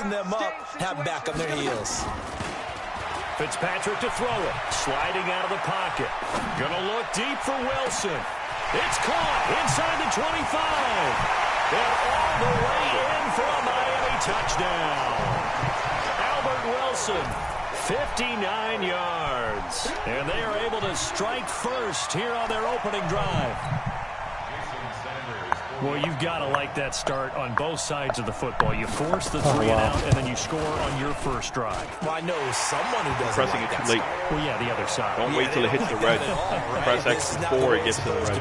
them up, have them back on their heels. Fitzpatrick to throw it. Sliding out of the pocket. Gonna look deep for Wilson. It's caught inside the 25. And all the way in for a Miami touchdown. Albert Wilson, 59 yards. And they are able to strike first here on their opening drive. Well, you've got to like that start on both sides of the football. You force the three and out, and then you score on your first drive. Well, I know someone who doesn't pressing like it that too late. start. Well, yeah, the other side. Don't wait till it hits the red. Right? Press X before it gets to the red.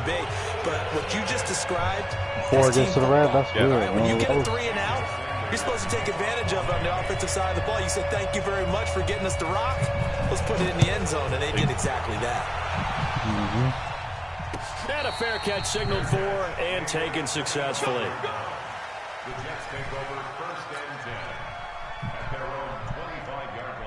But what you just described, Before it gets to the red, that's good. right? When you get a three and out, you're supposed to take advantage of it on the offensive side of the ball. You say, thank you very much for getting us to rock. Let's put it in the end zone, and they did exactly that. Mm-hmm. And a fair catch signaled for and taken successfully. The Jets take over first and 10 at their own 25-yard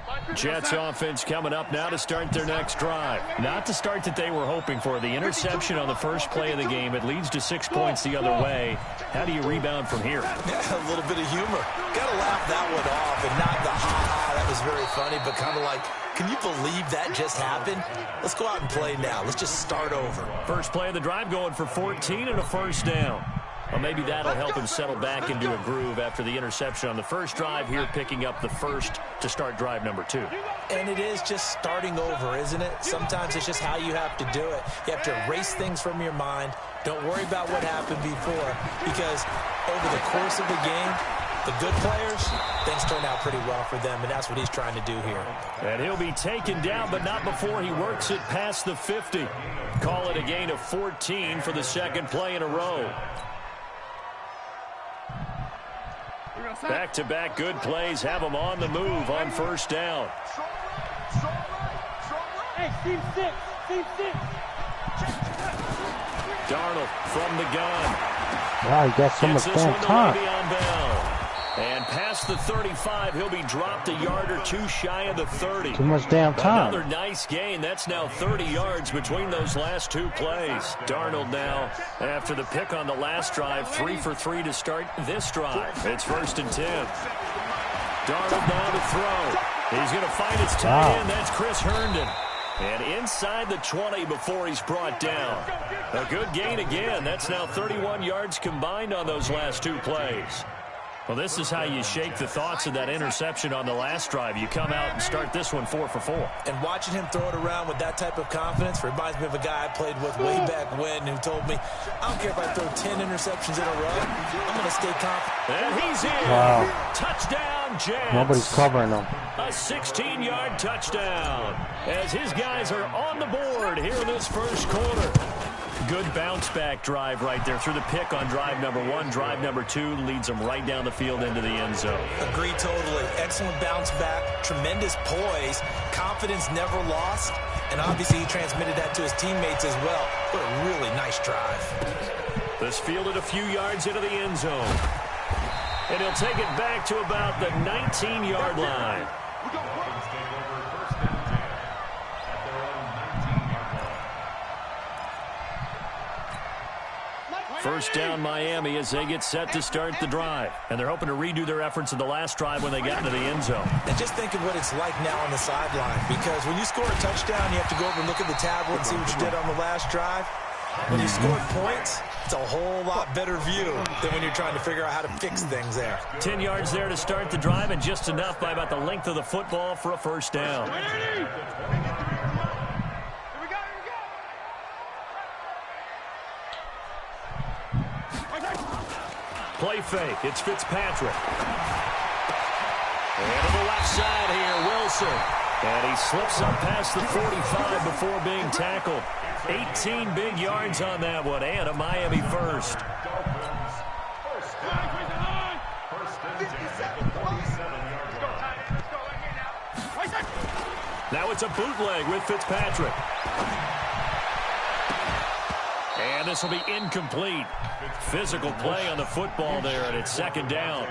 line. Jets offense coming up now to start their next drive. Not the start that they were hoping for. The interception on the first play of the game. It leads to 6 points the other way. How do you rebound from here? Yeah, a little bit of humor. Got to laugh that one off and not the ha-ha. That was very funny, but kind of like, can you believe that just happened? Let's go out and play now. Let's just start over. First play of the drive going for 14 and a first down. Well, maybe that'll help him settle back into a groove after the interception on the first drive here, picking up the first to start drive number 2. And it is just starting over, isn't it? Sometimes it's just how you have to do it. You have to erase things from your mind. Don't worry about what happened before, because over the course of the game, the good players, things turn out pretty well for them, and that's what he's trying to do here. And he'll be taken down, but not before he works it past the 50. Call it a gain of 14 for the second play in a row. Back-to-back good plays have them on the move on first down. Hey, Steve 6. Darnold from the gun. Wow, he got so much damn time. And past the 35, he'll be dropped a yard or two shy of the 30. Too much damn time. Another nice gain. That's now 30 yards between those last two plays. Darnold now, after the pick on the last drive, 3 for 3 to start this drive. It's first and 10. Darnold now to throw. He's going to find his tight end. That's Chris Herndon. And inside the 20 before he's brought down. A good gain again. That's now 31 yards combined on those last two plays. Well, this is how you shake the thoughts of that interception on the last drive. You come out and start this one 4 for 4. And watching him throw it around with that type of confidence reminds me of a guy I played with way back when who told me, I don't care if I throw 10 interceptions in a row, I'm going to stay confident. And he's in. Wow. Touchdown, Jets. Nobody's covering him. A 16-yard touchdown as his guys are on the board here in this first quarter. Good bounce-back drive right there through the pick on drive number 1. Drive number 2 leads them right down the field into the end zone. Agree totally. Excellent bounce back, tremendous poise, confidence never lost, and obviously he transmitted that to his teammates as well. What a really nice drive. This fielded a few yards into the end zone. And he'll take it back to about the 19-yard line. First down Miami as they get set to start the drive. And they're hoping to redo their efforts in the last drive when they got into the end zone. And just think of what it's like now on the sideline, because when you score a touchdown, you have to go over and look at the tablet and see what you did on the last drive. When you scored points, it's a whole lot better view than when you're trying to figure out how to fix things there. 10 yards there to start the drive, and just enough by about the length of the football for a first down. Play fake. It's Fitzpatrick. And on the left side here, Wilson. And he slips up past the 45 before being tackled. 18 big yards on that one, and a Miami first. Now it's a bootleg with Fitzpatrick. And this will be incomplete. Physical play on the football there, and it's second down.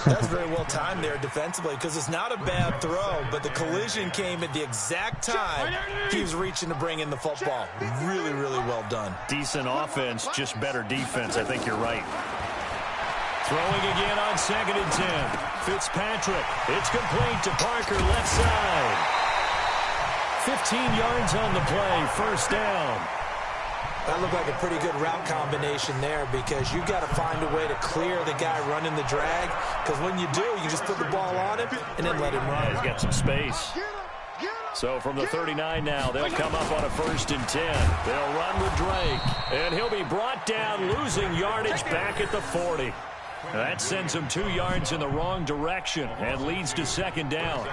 That's very well timed there defensively, because it's not a bad throw, but the collision came at the exact time he was reaching to bring in the football. Really, really well done. Decent offense, just better defense. I think you're right. Throwing again on 2nd and 10. Fitzpatrick. It's complete to Parker, left side. 15 yards on the play, first down. That looked like a pretty good route combination there because you got to find a way to clear the guy running the drag, because when you do, you just put the ball on him and then let him run. He's got some space. So from the 39 now, they'll come up on a 1st and 10. They'll run with Drake, and he'll be brought down, losing yardage back at the 40. That sends him 2 yards in the wrong direction and leads to 2nd down.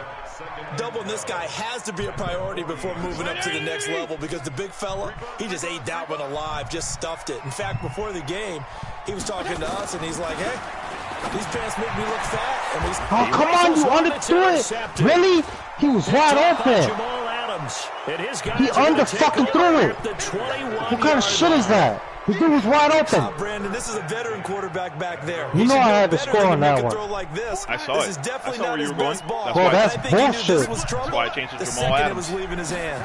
Doubling this guy has to be a priority before moving up to the next level, because the big fella, he just ate that one alive, just stuffed it. In fact, before the game, he was talking to us, and he's like, hey, these pants make me look fat. And oh, come on, you underthrew it. Really? He was wide open. He under-fucking threw it. What kind of shit is that? The dude was wide open. Brandon, this is a veteran quarterback back there. You know I had to score on that one. Like this. I saw this it. Is definitely I saw where you were going. Well, that's bullshit. That's why I changed it to Jamal Adams. It Adams. was leaving his hand.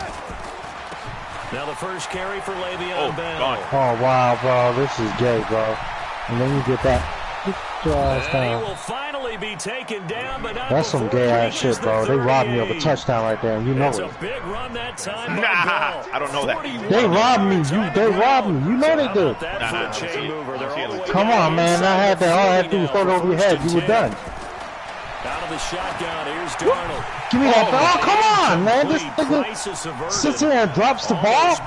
Now the first carry for Le'Veon Bell. Gone. Oh, wow, bro. This is gay, bro. And then you get that. He will finally be taken down, but not That's some gay ass shit, bro. They robbed me of a touchdown right there, and you know it. A big run that time. Nah, I don't know that. They robbed me. They robbed me. You know they did. Come on, man. I had that. All I had to do was throw it over your head. You were done. Out of the shotgun, here's Darnold. Give me that ball. Oh, come on, man. This nigga sits here and drops the ball.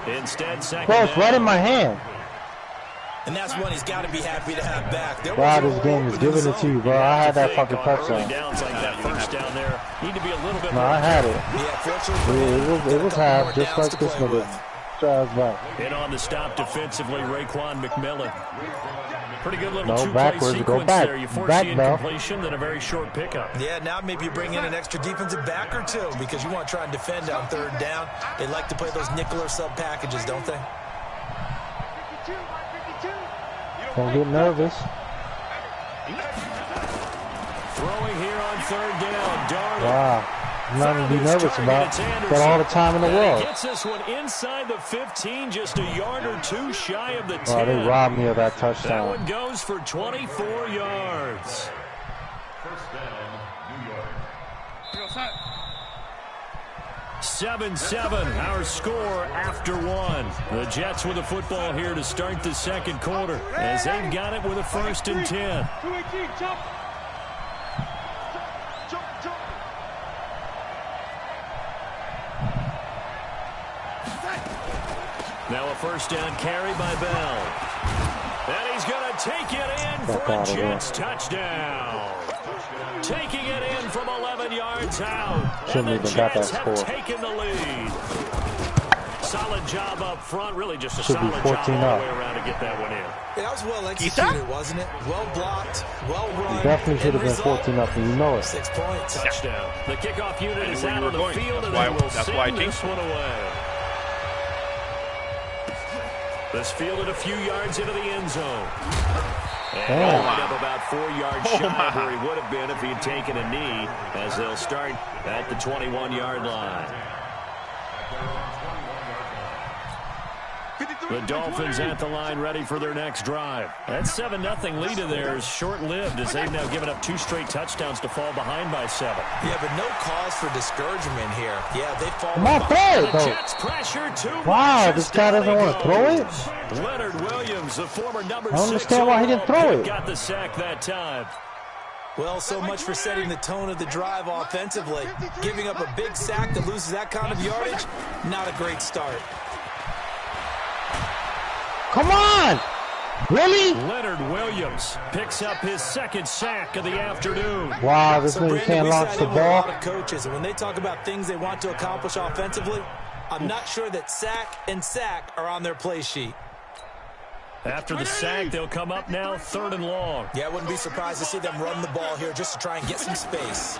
Instead, bro, it's right in my hand. And that's one he's got to be happy to have back. Wow, this game is giving it to you, bro. I had that fucking touchdown. Downs like that first down there. Need to be a little bit no, I had it. Yeah, it was half, just like this nigga. Drives back. In on the stop defensively, Raekwon McMillan. Pretty good little no, two-play backwards. sequence Go back. there. You force back, the incompletion, then a very short pickup. Yeah, now maybe you bring in an extra defensive back or two, because you want to try and defend on 3rd down. They like to play those nickel or sub packages, don't they? Don't get nervous. Throwing here on 3rd down, Darnold. Wow. Nothing to be nervous about. Got all the time in the world. Gets this one inside the 15, just a yard or two shy of the 10. Oh, they robbed me of that touchdown. That one goes for 24 yards. 7-7, our score after 1. The Jets with the football here to start the 2nd quarter, as they've got it with a 1st and 10. Now a 1st down carry by Bell. And he's going to take it in for a Jets touchdown. Taking it in from 11 yards out. And the Jets have taken the lead. Solid job up front. Really just a solid job all the way around to get that one in. Yeah, that was well executed, wasn't it? Well blocked, well run. You definitely should have been 14-0, and you know it. 6 points. Touchdown. The kickoff unit is out on the field, and they will send this one away. This fielded a few yards into the end zone. And he'll wind up about 4 yards shy of where he would have been if he had taken a knee, as they'll start at the 21-yard line. The Dolphins at the line, ready for their next drive. That 7-0 lead of theirs short-lived, as they've now given up 2 straight touchdowns to fall behind by 7. Yeah, but no cause for discouragement here. Yeah, they fall Not bad, though. Jets pressure wow, this guy doesn't want to throw it? Leonard Williams, the former number 6. I don't understand why he didn't throw it. Got the sack that time. Well, so much for setting the tone of the drive offensively. Giving up a big sack that loses that kind of yardage, not a great start. Come on! Really? Leonard Williams picks up his 2nd sack of the afternoon. Wow, this nigga can't launch the ball. A lot of coaches, and when they talk about things they want to accomplish offensively, I'm not sure that sack and sack are on their play sheet. After the sack, they'll come up now 3rd and long. Yeah, I wouldn't be surprised to see them run the ball here just to try and get some space.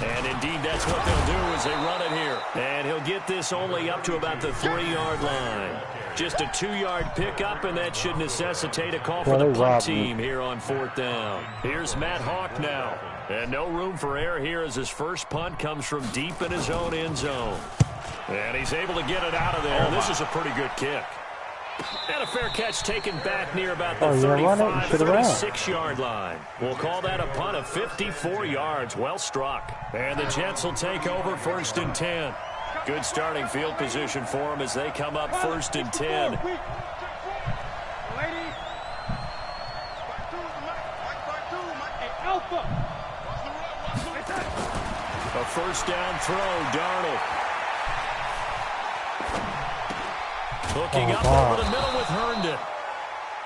And indeed, that's what they'll do as they run it here. And he'll get this only up to about the 3-yard line. Just a 2-yard pickup, and that should necessitate a call for the punt team here on 4th down. Here's Matt Hawk now. And no room for error here as his first punt comes from deep in his own end zone. And he's able to get it out of there. This is a pretty good kick. And a fair catch taken back near about the 36-yard line. We'll call that a punt of 54 yards. Well struck. And the Jets will take over 1st and 10. Good starting field position for them as they come up 1st and 10. A 1st down throw, Darnold. Hooking up over the middle with Herndon.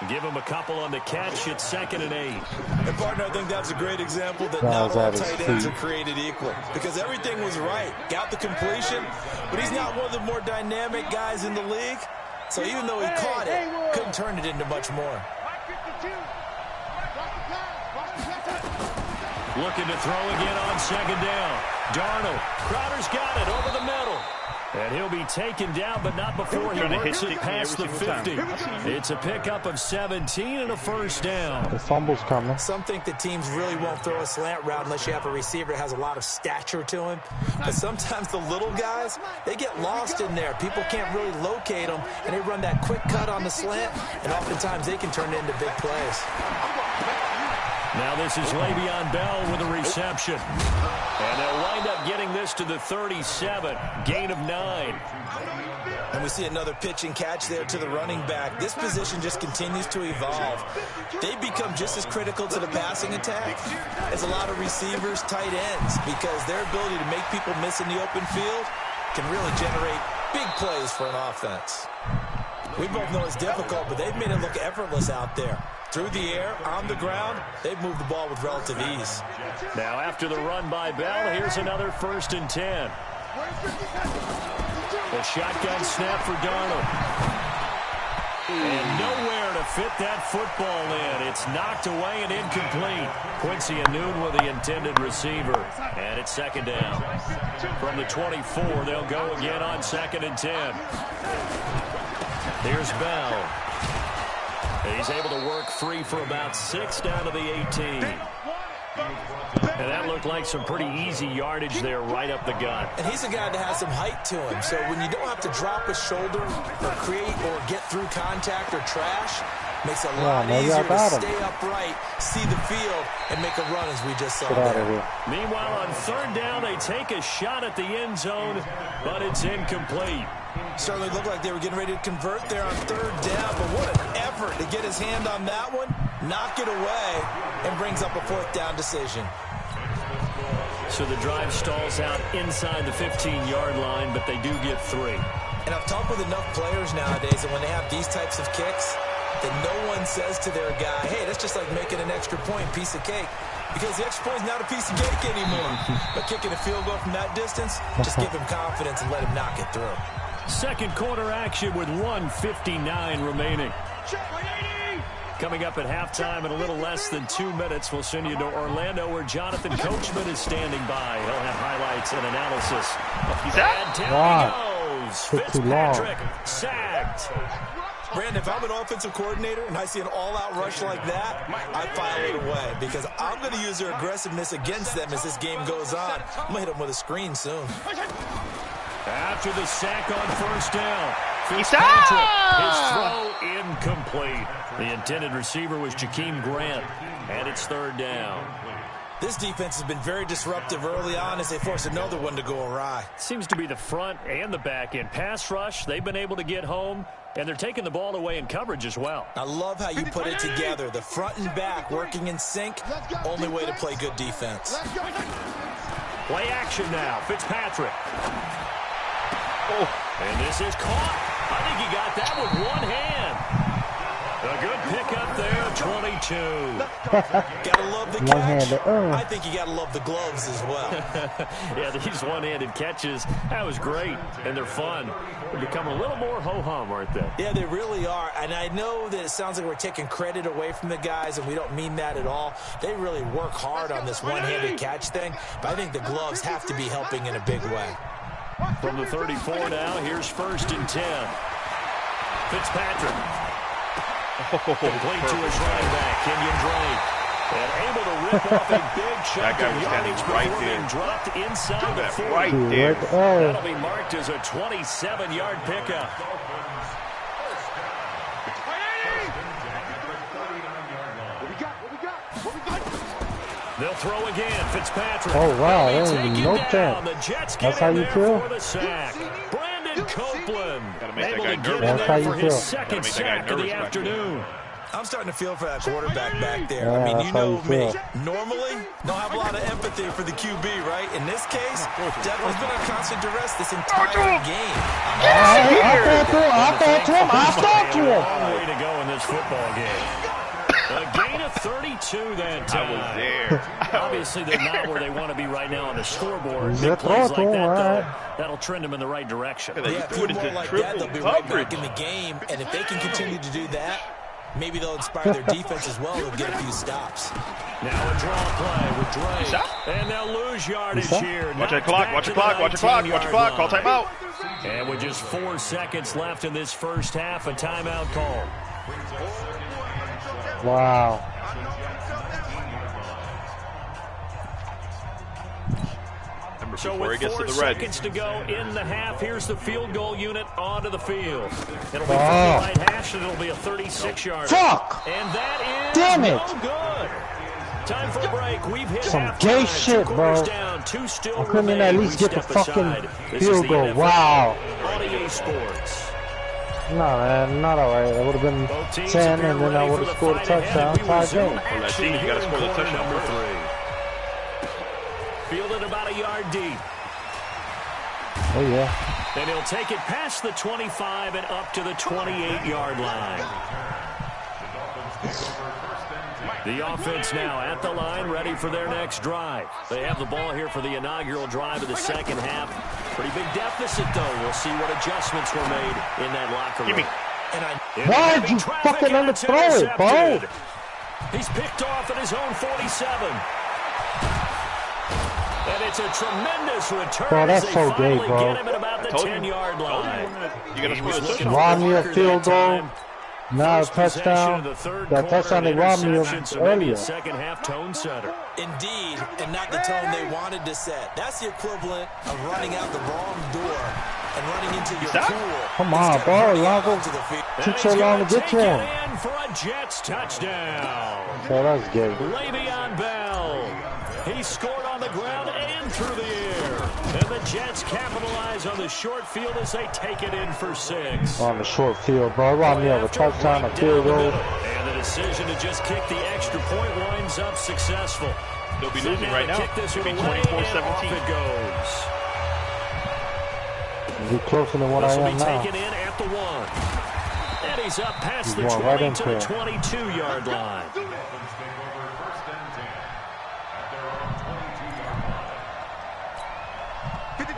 Give him a couple on the catch. It's 2nd and 8. And, partner, I think that's a great example that not all tight ends are created equal. Because everything was right. Got the completion, but he's not one of the more dynamic guys in the league. So even though he caught it, couldn't turn it into much more. Looking to throw again on 2nd down. Darnold. Crowder's got it over the middle. And he'll be taken down, but not before he hits it past the 50. It's a pickup of 17 and a 1st down. The fumble's coming. Some think that teams really won't throw a slant route unless you have a receiver that has a lot of stature to him. But sometimes the little guys, they get lost in there. People can't really locate them, and they run that quick cut on the slant, and oftentimes they can turn it into big plays. Now this is Le'Veon Bell with a reception. And they'll wind up getting this to the 37. Gain of 9. And we see another pitch and catch there to the running back. This position just continues to evolve. They become just as critical to the passing attack as a lot of receivers, tight ends, because their ability to make people miss in the open field can really generate big plays for an offense. We both know it's difficult, but they've made it look effortless out there. Through the air, on the ground, they've moved the ball with relative ease. Now after the run by Bell, here's another 1st and 10. The shotgun snap for Darnold. And nowhere to fit that football in. It's knocked away and incomplete. Quincy Anoon with the intended receiver. And it's 2nd down. From the 24, they'll go again on 2nd and 10. Here's Bell. He's able to work free for about 6 down to the 18. And that looked like some pretty easy yardage there right up the gut. And he's a guy that has some height to him. So when you don't have to drop a shoulder or create or get through contact or trash, makes it a lot easier to stay upright, see the field, and make a run as we just saw there. Meanwhile, on 3rd down, they take a shot at the end zone, but it's incomplete. Certainly looked like they were getting ready to convert there on 3rd down, but what an effort to get his hand on that one, knock it away, and brings up a 4th down decision. So the drive stalls out inside the 15-yard line, but they do get 3. And I've talked with enough players nowadays that when they have these types of kicks, that no one says to their guy, hey, that's just like making an extra point, piece of cake. Because the extra point is not a piece of cake anymore. But kicking a field goal from that distance, just give him confidence and let him knock it through. 2nd quarter action with 1:59 remaining. Coming up at halftime in a little less than 2 minutes, we'll send you to Orlando where Jonathan Coachman is standing by. He'll have highlights and analysis. He's out. Down he goes. Fitzpatrick sacked. Brandon, if I'm an offensive coordinator and I see an all-out rush like that, I file it away because I'm going to use their aggressiveness against them as this game goes on. I'm going to hit them with a screen soon. After the sack on 1st down, Fitzpatrick, his throw incomplete. The intended receiver was Jakeem Grant, and it's 3rd down. This defense has been very disruptive early on as they force another one to go awry. Seems to be the front and the back end. Pass rush, they've been able to get home, and they're taking the ball away in coverage as well. I love how you put it together. The front and back working in sync, only way to play good defense. Play action now, Fitzpatrick. And this is caught. I think he got that with one hand. A good pickup there, 22. Gotta love the catch. I think you gotta love the gloves as well. Yeah, these one-handed catches, that was great, and they're fun. They become a little more ho-hum, aren't they? Yeah, they really are, and I know that it sounds like we're taking credit away from the guys, and we don't mean that at all. They really work hard on this one-handed catch thing, but I think the gloves have to be helping in a big way. From the 34 now, here's 1st and 10. Fitzpatrick. Complete to his running back, Kenyon Drake. And able to rip off a big chunk of yardage before being dropped inside the 40. Right there. That'll be marked as a 27-yard pickup. They'll throw again. Fitzpatrick. Oh, wow. There ain't no chance. The Jets That's how you feel? for the sack. Brandon Copeland able to get in That's how there you for feel. his second sack of the afternoon. I'm starting to feel for that quarterback back there. Yeah, I mean, you know me. feel. Normally, don't have a lot of empathy for the QB, right? In this case, Devin's been on constant duress this entire game. I thought to him. Long way to go in this football game. A gain of 32 that time. I was there. Obviously, they're not where they want to be right now on the scoreboard. He's Big a plays like throw, that, right? that'll trend them in the right direction. Look at that. Yeah, He threw it more into like that, they'll be right coverage. back in the game. And if they can continue to do that, maybe they'll inspire their defense as well. They'll get a few stops. Now a draw play with Drake. And they'll lose yardage here. Watch the clock, watch the clock, watch the clock, watch the clock. Call timeout. And with just 4 seconds left in this first half, a timeout call. Wow. So Before he with gets 4 to the red. seconds to go in the half, here's the field goal unit onto the field. It'll be from the Oh. right hash, and it'll be a 36-yard. Fuck! And that is Damn it! no good. Time for a break. We've hit Some halftime. gay 2 shit, quarters bro. down, 2 still I couldn't even remain. at least We get the step fucking aside. This is field the goal. NFL Wow. on EA Sports. No, man, not all right. It would have been Both teams 10, appear and then I ready would for have the scored a fight ahead, touchdown. and we Tie resume game. that action team, you here gotta in score the quarter touchdown number first. 3. Fielded about a yard deep. Oh, yeah. And he'll take it past the 25 and up to the 28-yard line. The offense now at the line, ready for their next drive. They have the ball here for the inaugural drive of the second half. Pretty big deficit, though. We'll see what adjustments were made in that locker room. Why did you fucking underthrow it, bro? He's picked off at his own 47. And it's a tremendous return. Bro, that's as they so gay, finally bro. get him at about the 10-yard line. You gotta score the touchdown. Robbed me a field goal. Now a First possession touchdown. of the third That quarter, touchdown they an robbed me interception, of so maybe earlier. a second half tone setter. Indeed, and not the tone they wanted to set. That's the equivalent of running out the wrong door and running into your pool. Come on, bro. Lonzo to the field. took so long to get to him. In for a Jets touchdown. So that's gay. Le'Veon Bell. He scored on the ground and through the air. And the Jets capitalize on the short field as they take it in for 6. On the short field, bro. Robbed me of a touchdown, a field goal. And the decision to just kick the extra point winds up successful. They'll be So losing now right they now. kick this It'll be one away, and 24-17. off it goes. Is he closer than what I This will am be now? taken in at the 1. And he's up past the He's going 20 right to the into it. 22-yard line.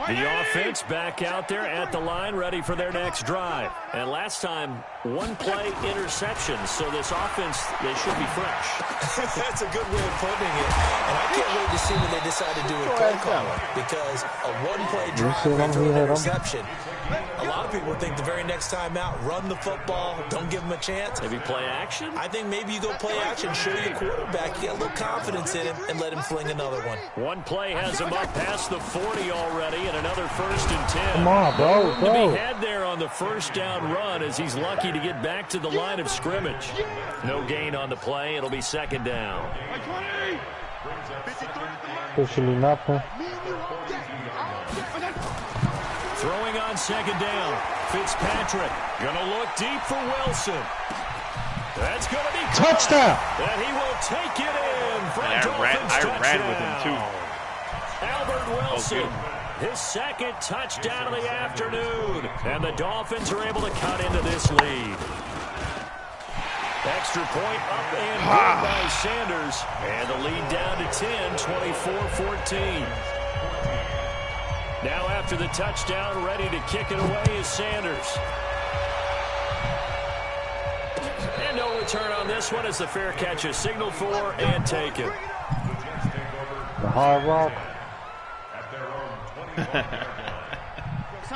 The offense back out there at the line, ready for their next drive. And last time, 1-play interception. So this offense, they should be fresh. That's a good way of putting it. And I can't wait to see when they decide to do a play caller, because a 1-play drive into an interception. A lot of people think the very next time out, run the football, don't give them a chance. Maybe play action? I think maybe you go play action, show your quarterback, you get a little confidence in him, and let him fling another one. 1 play has him up past the 40 already, and another 1st and 10. Come on, bro. To Bro. be had there on the first down run as he's lucky to get back to the line of scrimmage. No gain on the play. It'll be 2nd down. Officially nothing. Throwing on 2nd down. Fitzpatrick gonna look deep for Wilson. That's gonna be Touchdown! And he will take it in for a And Dolphins I ran with him, touchdown. too. Albert Wilson. good. His 2nd touchdown of the afternoon. And the Dolphins are able to cut into this lead. Extra point up and good by Sanders. And the lead down to 10, 24-14. Now after the touchdown, ready to kick it away is Sanders. And no return on this one as the fair catch is signaled for and taken. The Hard Rock.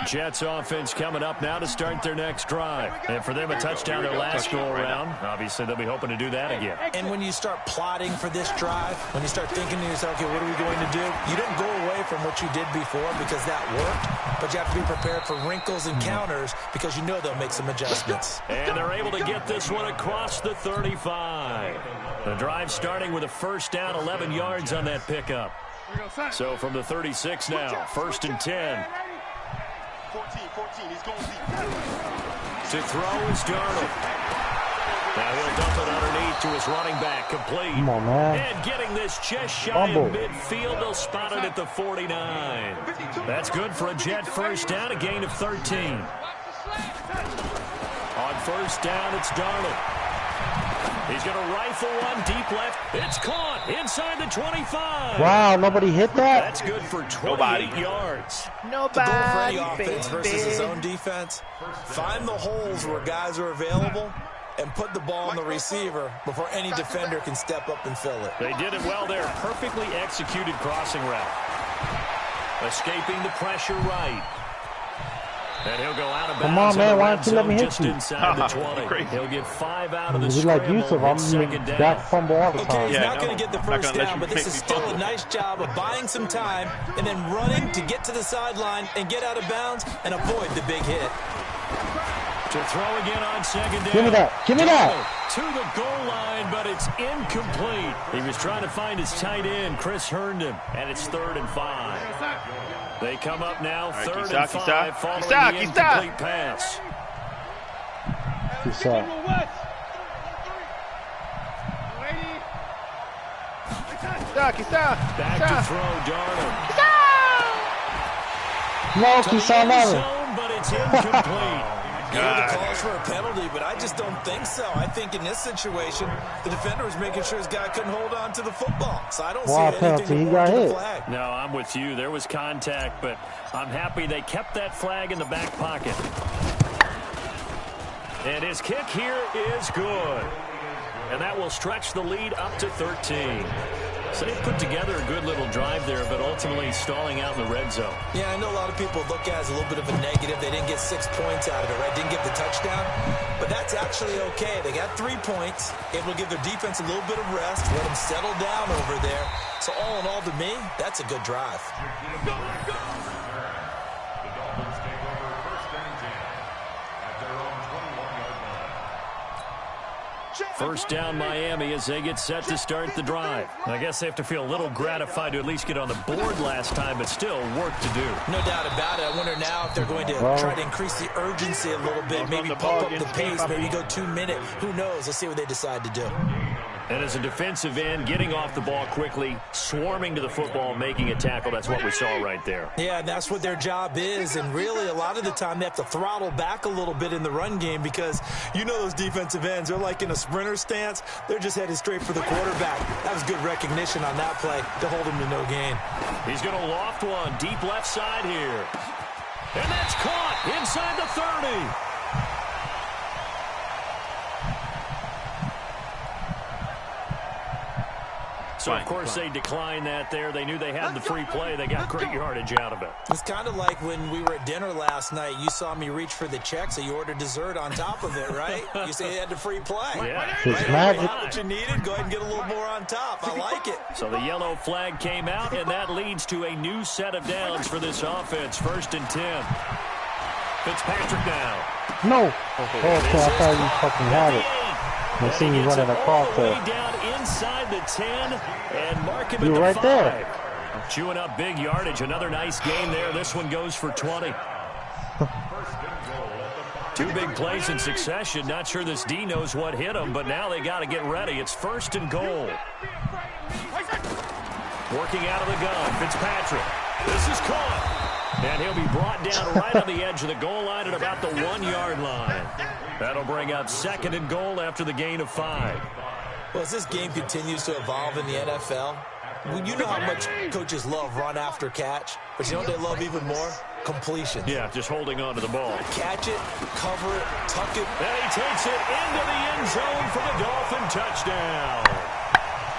Jets offense coming up now to start their next drive. And for them, a touchdown their last go-around. Obviously, they'll be hoping to do that again. And when you start plotting for this drive, when you start thinking to yourself, okay, what are we going to do? You don't go away from what you did before because that worked, but you have to be prepared for wrinkles and counters because you know they'll make some adjustments. And they're able to get this one across the 35. The drive starting with a first down, 11 yards on that pickup. So from the 36 now, first and 10. 14, he's going deep. To throw is Darnold. Now he'll dump it underneath to his running back, complete. Come on, man. And getting this just shy of midfield, they'll spot it at the 49. That's good for a Jet first down, a gain of 13. On first down, it's Darnold. He's going to rifle one deep left. It's caught inside the 25. Wow, nobody hit that? That's good for 28 yards. The goal for any offense versus his own defense, find the holes where guys are available and put the ball on the receiver before any defender can step up and fill it. They did it well there. Perfectly executed crossing route. Escaping the pressure right. And he'll go out of bounds. Come on, man. Why don't you let me hit just you? Inside the 20. He'll get 5 out of the He's scramble. like Yusuf. I'm second down. back fumble all the Okay, time. he's Yeah, not going to get the first down, but this is still a nice job of buying some time and then running to get to the sideline and get out of bounds and avoid the big hit. To throw again on second down. Give me that. Give me that. To the goal line, but it's incomplete. He was trying to find his tight end, Chris Herndon, and it's 3rd and 5. They come up now, Right, 3rd Kisa, and 5, following Kisa, the Kisa. incomplete pass. What's up? Back to throw, Darnold. No, To the Kisa, end never. zone, but it's incomplete. Yeah, the calls for a penalty, but I just don't think so. I think in this situation, the defender was making sure his guy couldn't hold on to the football. So I don't Wow, see penalty. anything He to got warrant hit. the flag. No, I'm with you. There was contact, but I'm happy they kept that flag in the back pocket. And his kick here is good. And that will stretch the lead up to 13. So they put together a good little drive there, but ultimately stalling out in the red zone. Yeah, I know a lot of people look at it as a little bit of a negative. They didn't get 6 points out of it, right? Didn't get the touchdown. But that's actually okay. They got 3 points. Able to give their defense a little bit of rest, let them settle down over there. So all in all, to me, that's a good drive. The Dolphins take over first and 10 at their own 21-yard line. First down Miami as they get set to start the drive. I guess they have to feel a little gratified to at least get on the board last time, but still work to do. No doubt about it. I wonder now if they're going to try to increase the urgency a little bit, maybe pump up the pace, maybe go 2 minute. Who knows? Let's see what they decide to do. And as a defensive end, getting off the ball quickly, swarming to the football, making a tackle, that's what we saw right there. Yeah, and that's what their job is. And really, a lot of the time, they have to throttle back a little bit in the run game because you know those defensive ends, they're like in a sprinter stance. They're just headed straight for the quarterback. That was good recognition on that play to hold him to no gain. He's going to loft one deep left side here. And that's caught inside the 30. So, of course, they declined that there. They knew they had the free play. They got great yardage out of it. It's kind of like when we were at dinner last night. You saw me reach for the check, so you ordered dessert on top of it, right? You say you had the free play. Yeah. It's Right? magic. You got what you needed. Go ahead and get a little more on top. I like it. So the yellow flag came out, and that leads to a new set of downs for this offense. First and 10. Fitzpatrick now. No. Okay, I thought you fucking had it. I see you running across there. there. Down inside the 10 and mark him You're at the right 5. there. Chewing up big yardage. Another nice game there. This one goes for 20. 2 big plays in succession. Not sure this D knows what hit him, but now they got to get ready. It's first and goal. Working out of the gun, Fitzpatrick. This is caught. And he'll be brought down right on the edge of the goal line at about the 1-yard line. That'll bring up second and goal after the gain of 5. Well, as this game continues to evolve in the NFL, you know how much coaches love run after catch, but you know what they love even more? Completion. Yeah, just holding on to the ball. Catch it, cover it, tuck it. And he takes it into the end zone for the Dolphin touchdown.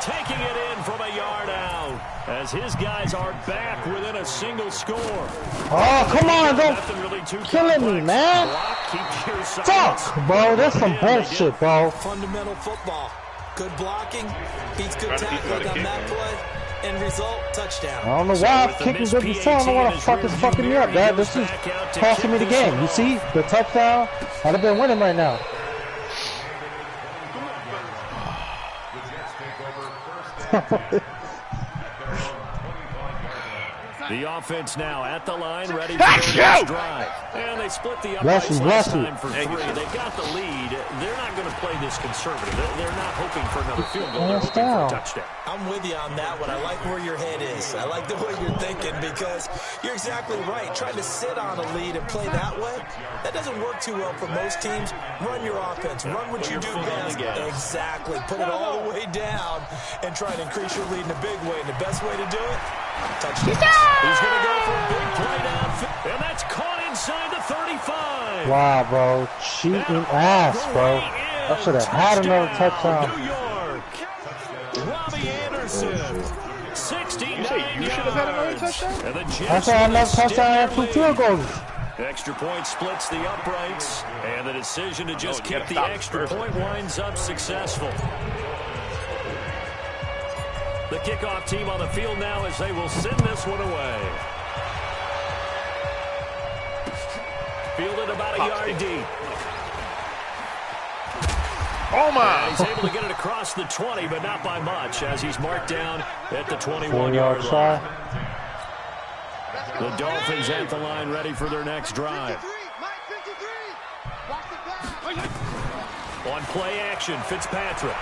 Taking it in from a yard out. as his guys are back within a single score. Oh, come on, don't Really killing me, man. Fuck, bro, that's some bullshit, bro. Fundamental football. Good blocking, beats good tackling on that play, end result, touchdown. I don't know why I'm kicking good return. I don't know why the fuck is fucking me up, Dad. This is costing me the game. You see? The touchdown? I'd have been winning right now. The offense now at the line, ready for the next drive. And they split the uprights last time for 3. They got the lead. They're not going to play this conservative. They're not hoping for another field goal. They're hoping for a touchdown. I'm with you on that one. I like where your head is. I like the way you're thinking because you're exactly right. Trying to sit on a lead and play that way, that doesn't work too well for most teams. Run your offense. Run what you do best. Exactly. Put it all the way down and try to increase your lead in a big way. And the best way to do it, touchdown. He's going to go for a big play downfield, and that's caught inside the 35. Wow, bro. Cheating ass, bro. I should have had another touchdown. New York. Robbie Anderson. 69 You say you should have had another touchdown? I saw another touchdown and 2 field goals. Extra point splits the uprights, and the decision to just keep the extra point winds up successful. The kickoff team on the field now as they will send this one away. Fielded about a yard deep. Oh my! And he's able to get it across the 20, but not by much, as he's marked down at the 21-yard line. The Dolphins at the line, ready for their next drive. On play action, Fitzpatrick.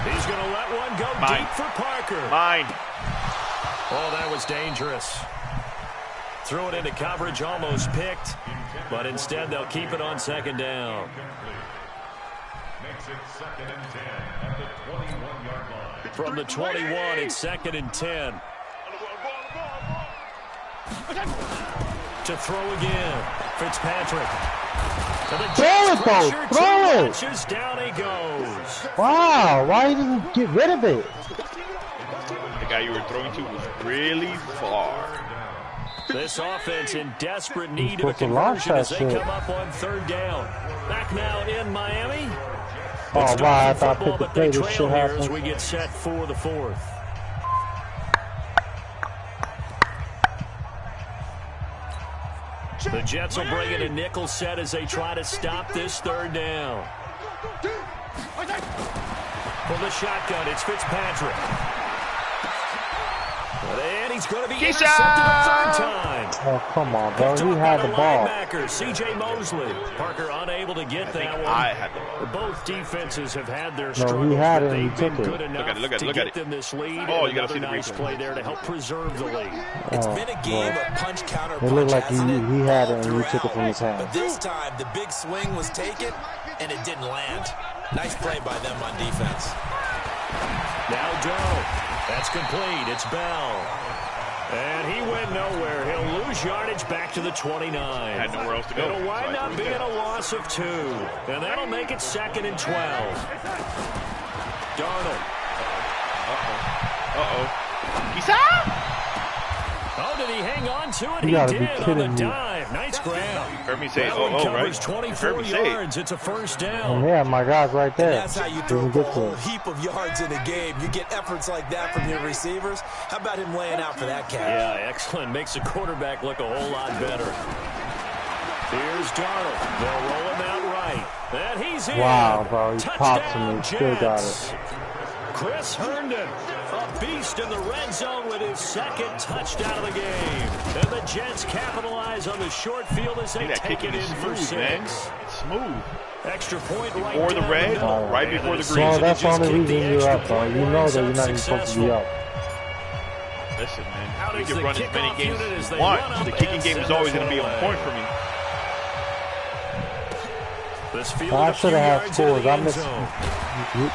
He's going to let one go deep for Parker. Oh, that was dangerous. Threw it into coverage, almost picked, but instead they'll keep it on second down. Makes it 2nd and 10 at the 21-yard line. From the 21, it's 2nd and 10. To throw again, Fitzpatrick. Throw it, bro. Throw it. Down he goes. Wow, why didn't you get rid of it? The guy you were throwing to was really far. This offense in desperate need of a conversion as they come up on 3rd down. Back now in Miami. Oh, wow, I thought I picked the play. This shit As we happened. get set for the 4th. The Jets will bring in a nickel set as they try to stop this 3rd down. From the shotgun, it's Fitzpatrick. And he's going to be intercepted a 3rd time. Oh, come on, bro. He had the ball. C.J. Mosley. Parker unable to get that one. I had the ball. Both defenses have had their No, struggles, he had but it and he they've took been it. good enough to get them this lead. Oh, And you gotta see another the nice replay. play there to help preserve the lead. It's been a game of punch, counter, It punch, looked like hasn't it? he had it and All he took it from his throughout. hand. But this time, the big swing was taken, and it didn't land. Nice play by them on defense. Now Doe. That's complete. It's Bell. And he went nowhere. He'll lose yardage back to the 29. Had nowhere else to go. It'll wind up being a loss of 2. And that'll make it 2nd and 12. Darnold. He's out! Oh, did he hang on to it? You He gotta be did on the kidding me. dive. Nice grab. Heard me say, That one covers right? 24 Heard me say it. yards. It's a 1st down. Yeah, my guy's right there. That's how you throw Didn't a get to whole it. heap of yards in a game. You get efforts like that from your receivers. How about him laying out for that catch? Yeah, excellent. Makes the quarterback look a whole lot better. Here's Darnold. They'll roll him out right. And he's in. Wow, bro. He popped Touchdown, him and still got Jets. it. Chris Herndon, a beast in the red zone with his 2nd touchdown of the game. And the Jets capitalize on the short field as they take it in for 6. Man. It's smooth. Extra point right Before the down red, middle. right And before the decision green. Well, to that's the just only kick reason the you're extra up, bro. point You know winds that you're up not even supposed to be successful. up. Listen, man. How You does can the run as many kickoff games unit as as you they want. run up The kicking and game is send always this going to be one on away. point for me. This field I a should few have had yards into scores. the I end missed zone.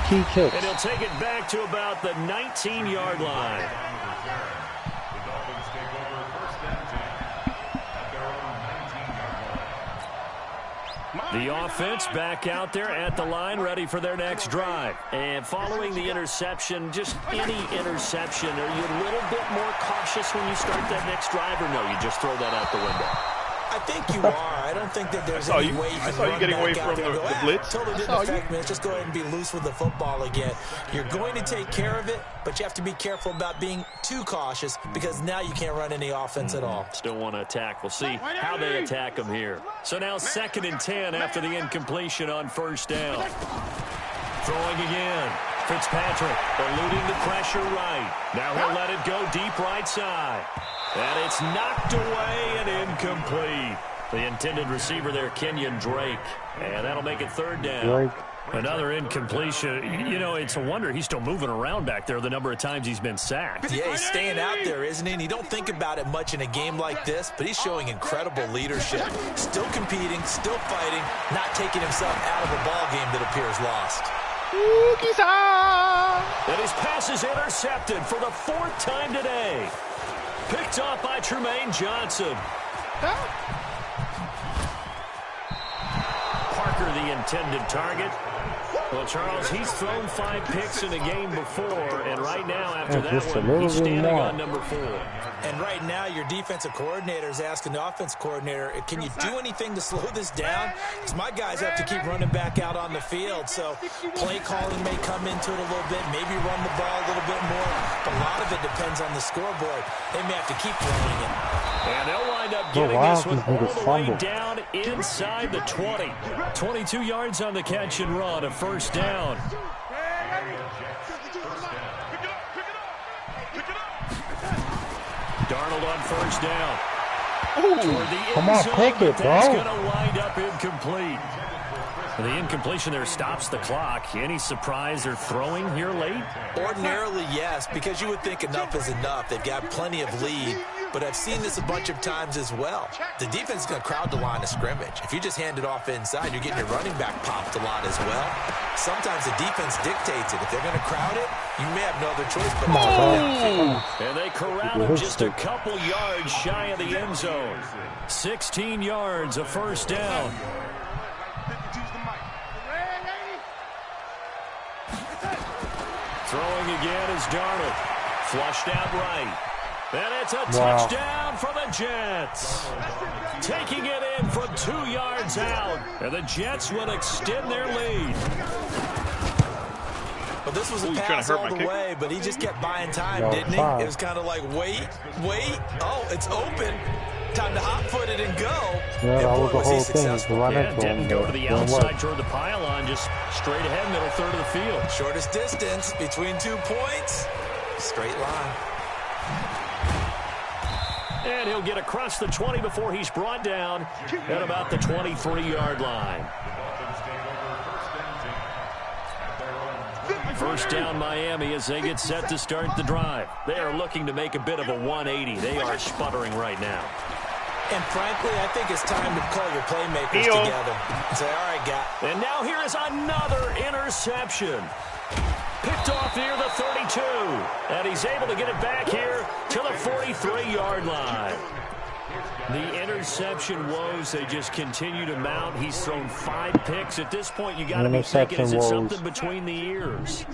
key kicks. And he'll take it back to about the 19-yard line. The Dolphins take over 1st and 10 at their own 19-yard line. The offense back out there at the line, ready for their next drive. And following the interception, just any interception, are you a little bit more cautious when you start that next drive, or no, you just throw that out the window? I think you are. I don't think that there's any way you can run getting away back from out there and go, the blitz. Totally didn't affect me. Let's just go ahead and be loose with the football again. You're going to take care of it, but you have to be careful about being too cautious because now you can't run any offense at all. Still want to attack. We'll see how they attack them here. So now 2nd and 10 after the incompletion on 1st down. Throwing again. Fitzpatrick eluding the pressure right. Now he'll let it go deep right side. And it's knocked away and incomplete. The intended receiver there, Kenyon Drake. And that'll make it 3rd down. Another incompletion. You know, it's a wonder he's still moving around back there the number of times he's been sacked. Yeah, he's staying out there, isn't he? And you don't think about it much in a game like this, but he's showing incredible leadership. Still competing, still fighting, not taking himself out of a ball game that appears lost. And his pass is intercepted for the 4th time today. Picked off by Tremaine Johnson. Parker, the intended target. Well, Charles, he's thrown 5 picks in a game before, and right now, after that one, he's standing on number 4. And right now, your defensive coordinator is asking the offense coordinator, can you do anything to slow this down? Because my guys have to keep running back out on the field. So play calling may come into it a little bit, maybe run the ball a little bit more. But a lot of it depends on the scoreboard. They may have to keep running it. And they'll wind up getting this one all the way down inside the 20. 22 yards on the catch and run, a 1st down. Darnold on 1st down. Come on, pick it, bro. That's going to wind up incomplete. The incompletion there stops the clock. Any surprise they're throwing here late? Ordinarily, yes, because you would think enough is enough. They've got plenty of lead, but I've seen this a bunch of times as well. The defense is going to crowd the line of scrimmage. If you just hand it off inside, you're getting your running back popped a lot as well. Sometimes the defense dictates it. If they're going to crowd it, you may have no other choice but to downfield. And they corral him just a couple yards shy of the end zone. 16 yards, a 1st down. Throwing again is Darnold. Flushed out right. And it's a touchdown for the Jets. Taking it in from 2 yards out. And the Jets will extend their lead. Well, this was a pass all the way, but he just kept buying time, didn't he? It was kind of like, wait. Oh, it's open. Time to hot-foot it and go. Yeah, that was the whole thing. Didn't go to the outside toward the pylon, just straight ahead, middle 3rd of the field. Shortest distance between 2 points. Straight line. And he'll get across the 20 before he's brought down at about the 23-yard line. 1st down Miami as they get set to start the drive. They are looking to make a bit of a 180. They are sputtering right now. And frankly, I think it's time to call your playmakers together and say, all right, guy. And now here is another interception. Picked off near the 32. And he's able to get it back here to the 43-yard line. The interception woes, they just continue to mount. He's thrown 5 picks. At this point, you got to be thinking, is it something between the ears?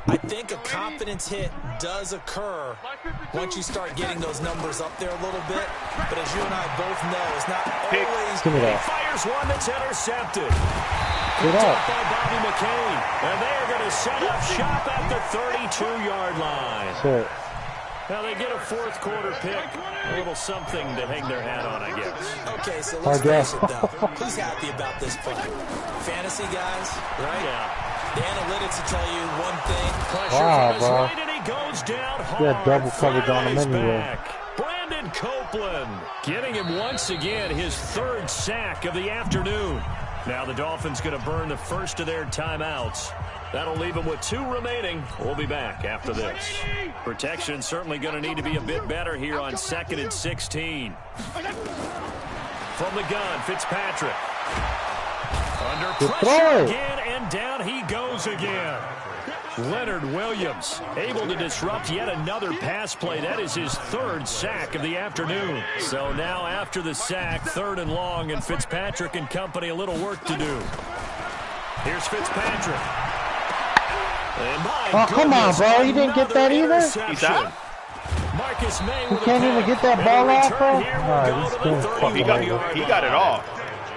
I think a confidence hit does occur once you start getting those numbers up there a little bit. But as you and I both know, it's not always. He fires one that's intercepted. Picked up by Bobby McCain. And they are going to set up shop at the 32-yard line. Sure. Now they get a 4th quarter pick. A little something to hang their hat on, I guess. Okay, so let's face it, though. Who's happy about this play? Fantasy guys, right? Yeah. The analytics will tell you one thing. Pressure from his right, and he goes down hard. Yeah, double coverage on him anyway. Brandon Copeland getting him once again his 3rd sack of the afternoon. Now the Dolphins going to burn the first of their timeouts. That'll leave them with 2 remaining. We'll be back after this. Protection certainly going to need to be a bit better here on 2nd and 16. From the gun, Fitzpatrick. Under pressure again, and down he goes again. Leonard Williams able to disrupt yet another pass play. That is his 3rd sack of the afternoon. So now after the sack, 3rd and long, and Fitzpatrick and company a little work to do. Here's Fitzpatrick. Oh, come on, bro. You didn't get that either? He's out? Marcus May You can't even get that ball off, bro? He got it off.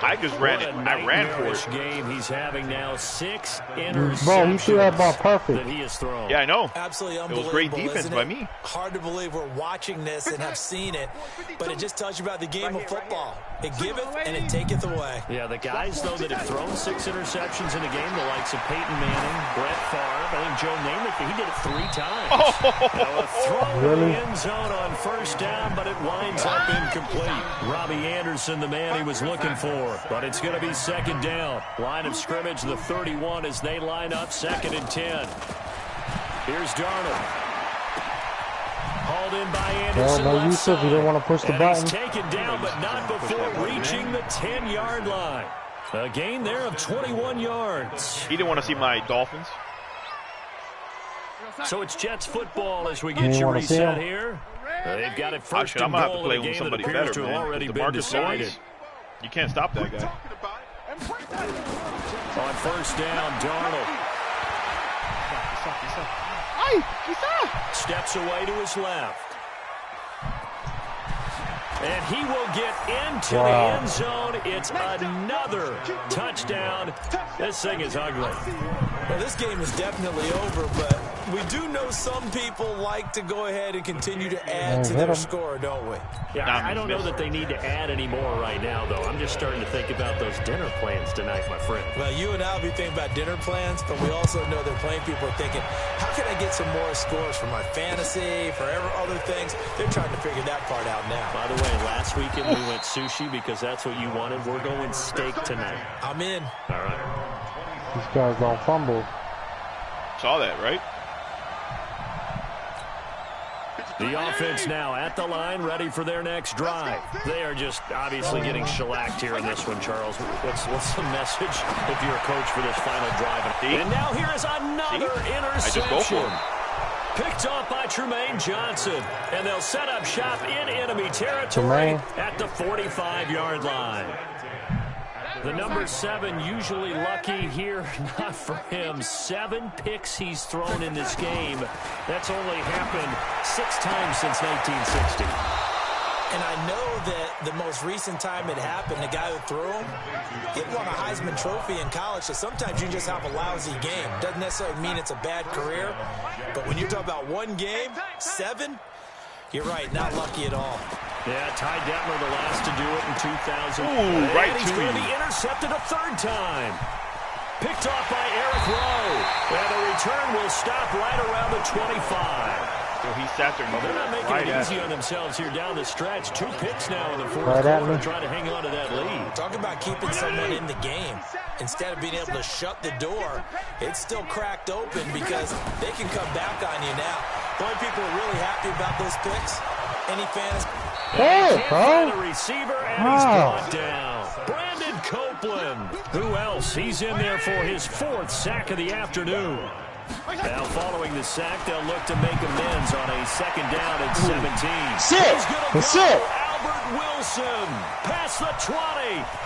I just ran it. I ran for it. Game he's having now 6 interceptions. Bro, you threw that ball perfect. That he has thrown. Yeah, I know. Absolutely It unbelievable. was great defense by me. Hard to believe we're watching this and have seen it, but it just tells you about the game of football. It giveth and it taketh away. Yeah, the guys, though, that have thrown 6 interceptions in a game, the likes of Peyton Manning, Brett Favre, I think Joe Namath, he did it 3 times. Now a throw in the end zone on 1st down, but it winds up incomplete. Robbie Anderson, the man he was looking for, but it's going to be 2nd down. Line of scrimmage, the 31 as they line up 2nd and 10. Here's Darnold. Hauled in by Anderson. No use if you didn't want to push the button. He's taken down, but not before reaching the 10-yard line. A gain there of 21 yards. He didn't want to see my Dolphins. So it's Jets football as we get you reset here. They've got it 1st and goal in a game that appears to have already been decided. You can't stop that guy. On 1st down, Darnold. Steps away to his left. And he will get into the end zone. It's another touchdown. This thing is ugly. Well, this game is definitely over, but we do know some people like to go ahead and continue to add to their score, don't we? Yeah, I don't know that they need to add any more right now, though. I'm just starting to think about those dinner plans tonight, my friend. Well, you and I will be thinking about dinner plans, but we also know they're playing people are thinking, how can I get some more scores for my fantasy, for other things? They're trying to figure that part out now. By the way, last weekend we went sushi because that's what you wanted. We're going steak tonight. I'm in. All right. These guys all fumbled. Saw that, right? The offense now at the line, ready for their next drive. They are just obviously getting shellacked here in this one, Charles. What's the message if you're a coach for this final drive? And now here is another interception. I just go for him. Picked off by Tremaine Johnson. And they'll set up shop in enemy territory at the 45-yard line. The number 7 usually lucky here, not for him. 7 picks he's thrown in this game. That's only happened 6 times since 1960. And I know that the most recent time it happened, the guy who threw him, he won a Heisman Trophy in college, so sometimes you just have a lousy game. Doesn't necessarily mean it's a bad career, but when you talk about one game, 7, you're right, not lucky at all. Yeah, Ty Detmer, the last to do it in 2000. Ooh, right and he's going to be intercepted a 3rd time. Picked off by Eric Rowe. And the return will stop right around the 25. So he sat there. Well, they're not making it easy on themselves here down the stretch. 2 picks now in the 4th quarter to try to hang on to that lead. Talk about keeping someone in the game. Instead of being able to shut the door, it's still cracked open because they can come back on you now. The only people who are really happy about those picks, any fans. Hey, bro. The receiver, and he's brought down. Brandon Copeland. Who else? He's in there for his 4th sack of the afternoon. Now, following the sack, they'll look to make amends on a 2nd down and 17. That's it. Albert Wilson past the 20.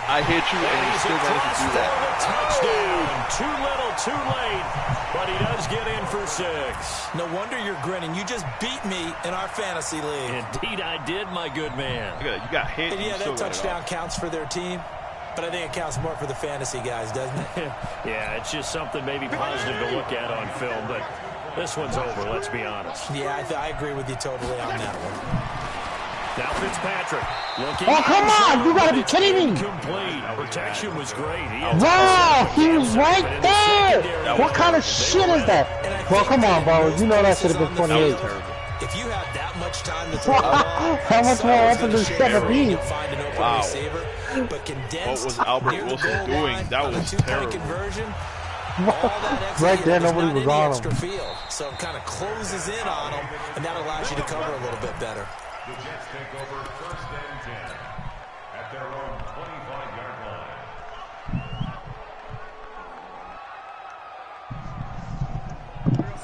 I hit you, and he still managed to do that. Touchdown. Too little, too late. But he does get in for 6. No wonder you're grinning. You just beat me in our fantasy league. Indeed, I did, my good man. You got hit. And yeah, that touchdown counts for their team. But I think it counts more for the fantasy guys, doesn't it? Yeah, it's just something maybe positive to look at on film, but this one's over, let's be honest. Yeah, I agree with you totally on that one. Now Fitzpatrick looking. Oh, come on! You gotta be kidding me! Complete. Protection was great. Wow, he was right there! What kind of shit is that? Well, come on, bro. You know that should have been 28. If you have that much time to throw the ball, how much more open does 7 you'll find an open receiver. But condensed, what was Albert Wilson doing? That was terrible. Conversion, right there, nobody was on him. Field, so it kind of closes in on him, and that allows you to cover a little bit better. The Jets take over 1st and 10 at their own 25-yard line.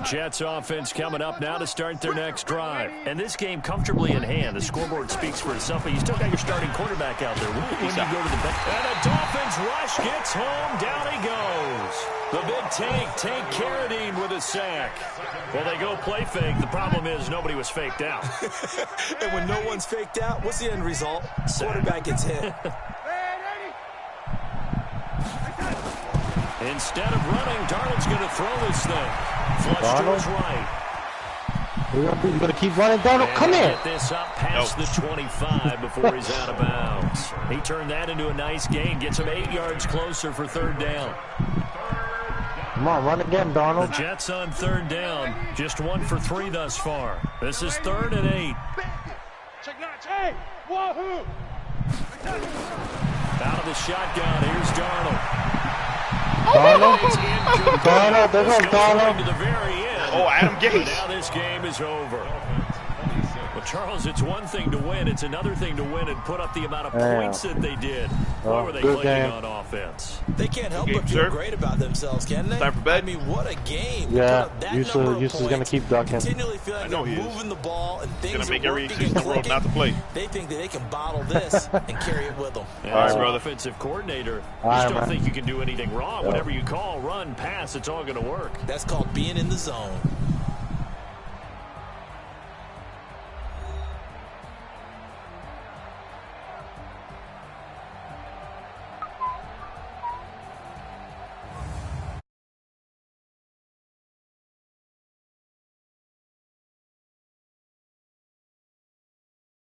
Jets offense coming up now to start their next drive. And this game comfortably in hand. The scoreboard speaks for itself, but you still got your starting quarterback out there. When you go to the bench. And the Dolphins rush gets home. Down he goes. The big Tank Carradine with a sack. Well, they go play fake. The problem is nobody was faked out. And when no one's faked out, what's the end result? Quarterback gets hit. Instead of running, Darnold's going to throw this thing. Flush to his right. We're going to keep running. Darnold, come here. Get this up past the 25 before he's out of bounds. He turned that into a nice gain. Gets him 8 yards closer for third down. Come on, run again, Darnold. The Jets on third down. Just 1 for 3 thus far. This is 3rd and 8. Out of the shotgun. Here's Darnold. Darnold, there goes Darnold. To the very end. Oh, Adam Gase. Now this game is over. Well, Charles, it's one thing to win. It's another thing to win and put up the amount of points that they did. Boy, were they clicking on offense. They can't help but feel great about themselves, can they? Time for bed. I mean, what a game. Yeah, Houston's going to keep ducking. Continually feel like they're moving the ball and things going to make are every working excuse in the world not to play. They think that they can bottle this and carry it with them. As an offensive coordinator, you just don't think you can do anything wrong. Whatever you call, run, pass, it's all going to work. That's called being in the zone.